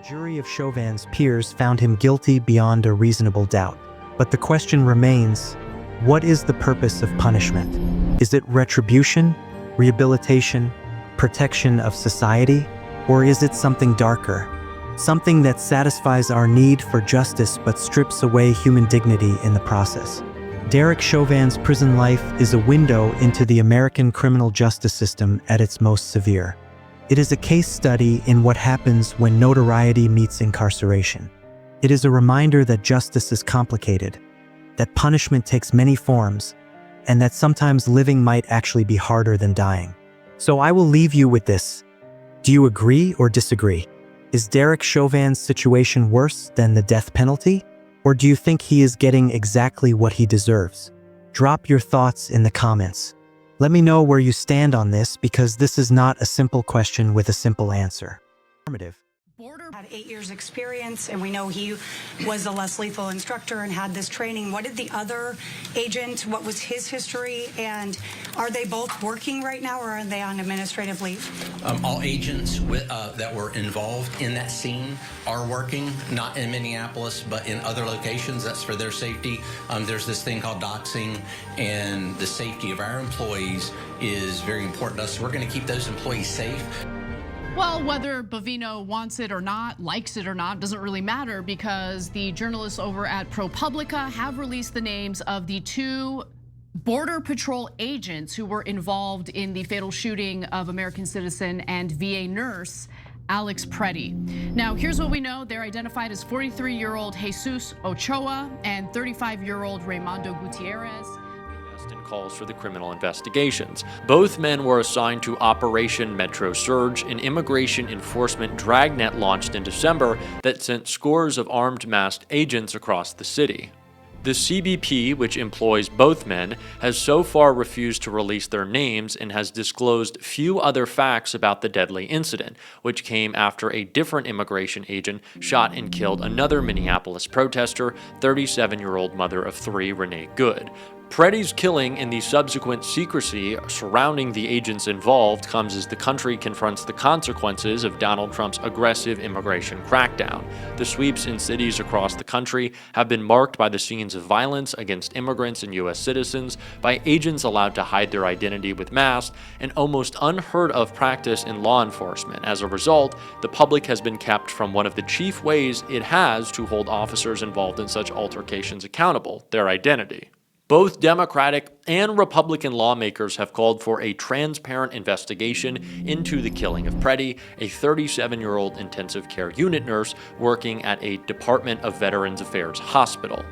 jury of Chauvin's peers found him guilty beyond a reasonable doubt. But the question remains, what is the purpose of punishment? Is it retribution, rehabilitation, protection of society, or is it something darker? Something that satisfies our need for justice but strips away human dignity in the process. Derek Chauvin's prison life is a window into the American criminal justice system at its most severe. It is a case study in what happens when notoriety meets incarceration. It is a reminder that justice is complicated, that punishment takes many forms, and that sometimes living might actually be harder than dying. So I will leave you with this. Do you agree or disagree? Is Derek Chauvin's situation worse than the death penalty? Or do you think he is getting exactly what he deserves? Drop your thoughts in the comments. Let me know where you stand on this, because this is not a simple question with a simple answer. Border had 8 years experience, and we know he was a less lethal instructor and had this training. What did the other agent, what was his history, and are they both working right now, or are they on administrative leave? All agents that were involved in that scene are working, not in Minneapolis, but in other locations. That's for their safety. There's this thing called doxing, and the safety of our employees is very important to us. So we're going to keep those employees safe. Well, whether Bovino wants it or not, likes it or not, doesn't really matter, because the journalists over at ProPublica have released the names of the 2 Border Patrol agents who were involved in the fatal shooting of American citizen and VA nurse Alex Preddy. Now, here's what we know. They're identified as 43-year-old Jesus Ochoa and 35-year-old Raymundo Gutierrez. Calls for the criminal investigations. Both men were assigned to Operation Metro Surge, an immigration enforcement dragnet launched in December that sent scores of armed masked agents across the city. The CBP, which employs both men, has so far refused to release their names and has disclosed few other facts about the deadly incident, which came after a different immigration agent shot and killed another Minneapolis protester, 37-year-old mother of 3, Renee Good. Preddy's killing and the subsequent secrecy surrounding the agents involved comes as the country confronts the consequences of Donald Trump's aggressive immigration crackdown. The sweeps in cities across the country have been marked by the scenes of violence against immigrants and U.S. citizens, by agents allowed to hide their identity with masks, an almost unheard of practice in law enforcement. As a result, the public has been kept from one of the chief ways it has to hold officers involved in such altercations accountable: their identity. Both Democratic and Republican lawmakers have called for a transparent investigation into the killing of Preddy, a 37-year-old intensive care unit nurse working at a Department of Veterans Affairs hospital.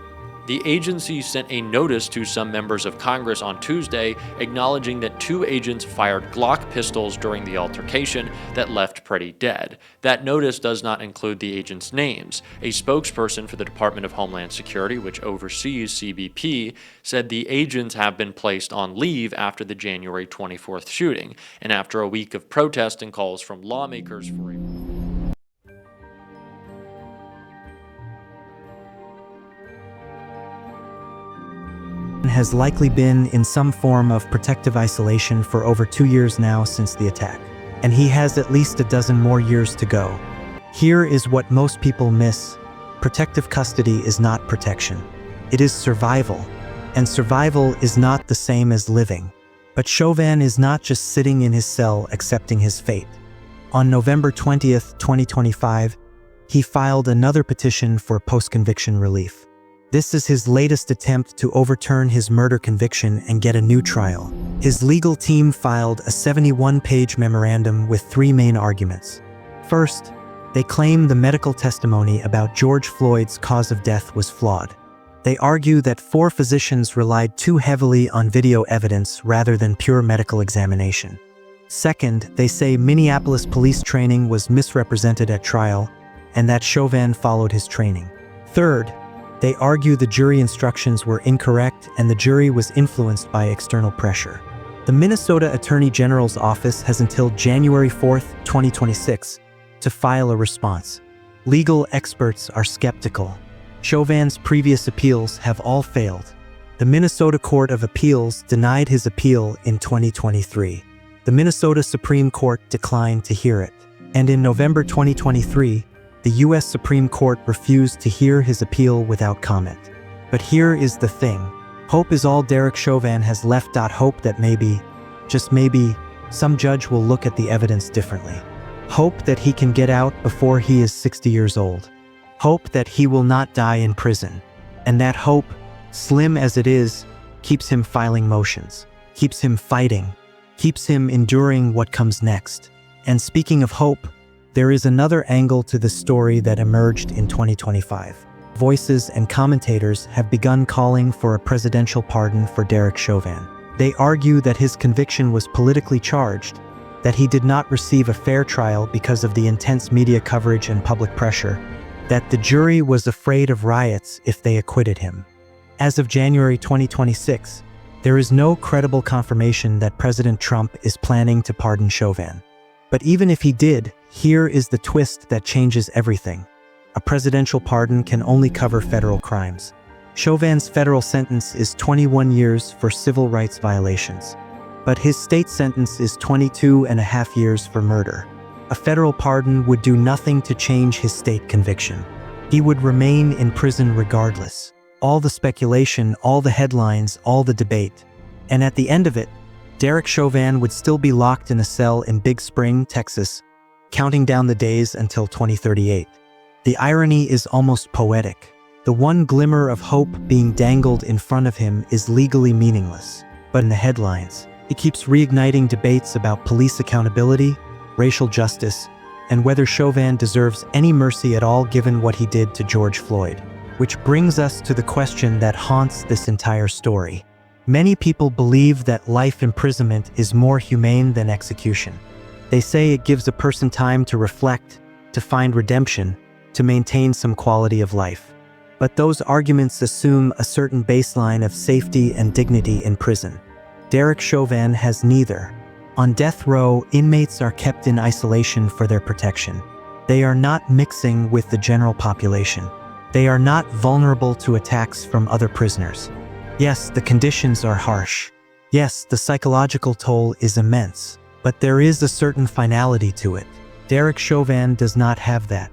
The agency sent a notice to some members of Congress on Tuesday, acknowledging that 2 agents fired Glock pistols during the altercation that left Preddy dead. That notice does not include the agents' names. A spokesperson for the Department of Homeland Security, which oversees CBP, said the agents have been placed on leave after the January 24th shooting, and after a week of protest and calls from lawmakers for a has likely been in some form of protective isolation for over 2 years now since the attack, and he has at least a dozen more years to go. Here is what most people miss. Protective custody is not protection. It is survival, and survival is not the same as living. But Chauvin is not just sitting in his cell accepting his fate. On November 20th, 2025, he filed another petition for post-conviction relief. This is his latest attempt to overturn his murder conviction and get a new trial. His legal team filed a 71-page memorandum with 3 main arguments. First, they claim the medical testimony about George Floyd's cause of death was flawed. They argue that 4 physicians relied too heavily on video evidence rather than pure medical examination. Second, they say Minneapolis police training was misrepresented at trial and that Chauvin followed his training. Third, they argue the jury instructions were incorrect and the jury was influenced by external pressure. The Minnesota Attorney General's office has until January 4th, 2026 to file a response. Legal experts are skeptical. Chauvin's previous appeals have all failed. The Minnesota Court of Appeals denied his appeal in 2023. The Minnesota Supreme Court declined to hear it. And in November 2023, The US Supreme Court refused to hear his appeal without comment. But here is the thing. Hope is all Derek Chauvin has left. Hope that maybe, just maybe, some judge will look at the evidence differently. Hope that he can get out before he is 60 years old. Hope that he will not die in prison. And that hope, slim as it is, keeps him filing motions, keeps him fighting, keeps him enduring what comes next. And speaking of hope, there is another angle to the story that emerged in 2025. Voices and commentators have begun calling for a presidential pardon for Derek Chauvin. They argue that his conviction was politically charged, that he did not receive a fair trial because of the intense media coverage and public pressure, that the jury was afraid of riots if they acquitted him. As of January 2026, there is no credible confirmation that President Trump is planning to pardon Chauvin. But even if he did, here is the twist that changes everything. A presidential pardon can only cover federal crimes. Chauvin's federal sentence is 21 years for civil rights violations, but his state sentence is 22.5 years for murder. A federal pardon would do nothing to change his state conviction. He would remain in prison regardless. All the speculation, all the headlines, all the debate. And at the end of it, Derek Chauvin would still be locked in a cell in Big Spring, Texas, counting down the days until 2038. The irony is almost poetic. The one glimmer of hope being dangled in front of him is legally meaningless. But in the headlines, it keeps reigniting debates about police accountability, racial justice, and whether Chauvin deserves any mercy at all given what he did to George Floyd. Which brings us to the question that haunts this entire story. Many people believe that life imprisonment is more humane than execution. They say it gives a person time to reflect, to find redemption, to maintain some quality of life. But those arguments assume a certain baseline of safety and dignity in prison. Derek Chauvin has neither. On death row, inmates are kept in isolation for their protection. They are not mixing with the general population. They are not vulnerable to attacks from other prisoners. Yes, the conditions are harsh. Yes, the psychological toll is immense. But there is a certain finality to it. Derek Chauvin does not have that.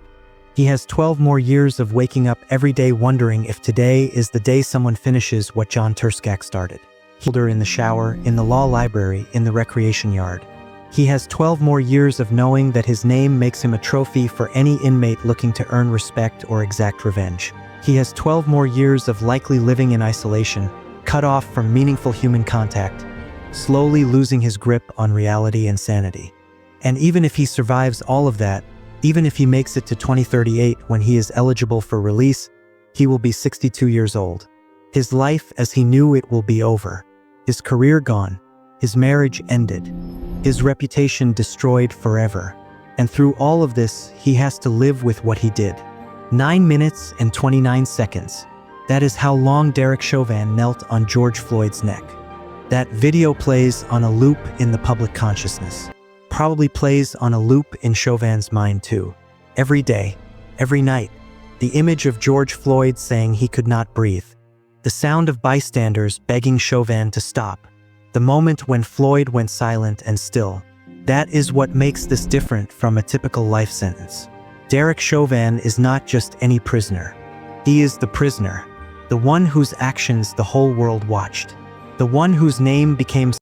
He has 12 more years of waking up every day wondering if today is the day someone finishes what John Turskak started. In the shower, in the law library, in the recreation yard. He has 12 more years of knowing that his name makes him a trophy for any inmate looking to earn respect or exact revenge. He has 12 more years of likely living in isolation, cut off from meaningful human contact, slowly losing his grip on reality and sanity. And even if he survives all of that, even if he makes it to 2038 when he is eligible for release, he will be 62 years old. His life as he knew it will be over. His career gone. His marriage ended. His reputation destroyed forever. And through all of this, he has to live with what he did. 9 minutes and 29 seconds. That is how long Derek Chauvin knelt on George Floyd's neck. That video plays on a loop in the public consciousness. Probably plays on a loop in Chauvin's mind too. Every day, every night, the image of George Floyd saying he could not breathe. The sound of bystanders begging Chauvin to stop. The moment when Floyd went silent and still. That is what makes this different from a typical life sentence. Derek Chauvin is not just any prisoner. He is the prisoner. The one whose actions the whole world watched. The one whose name became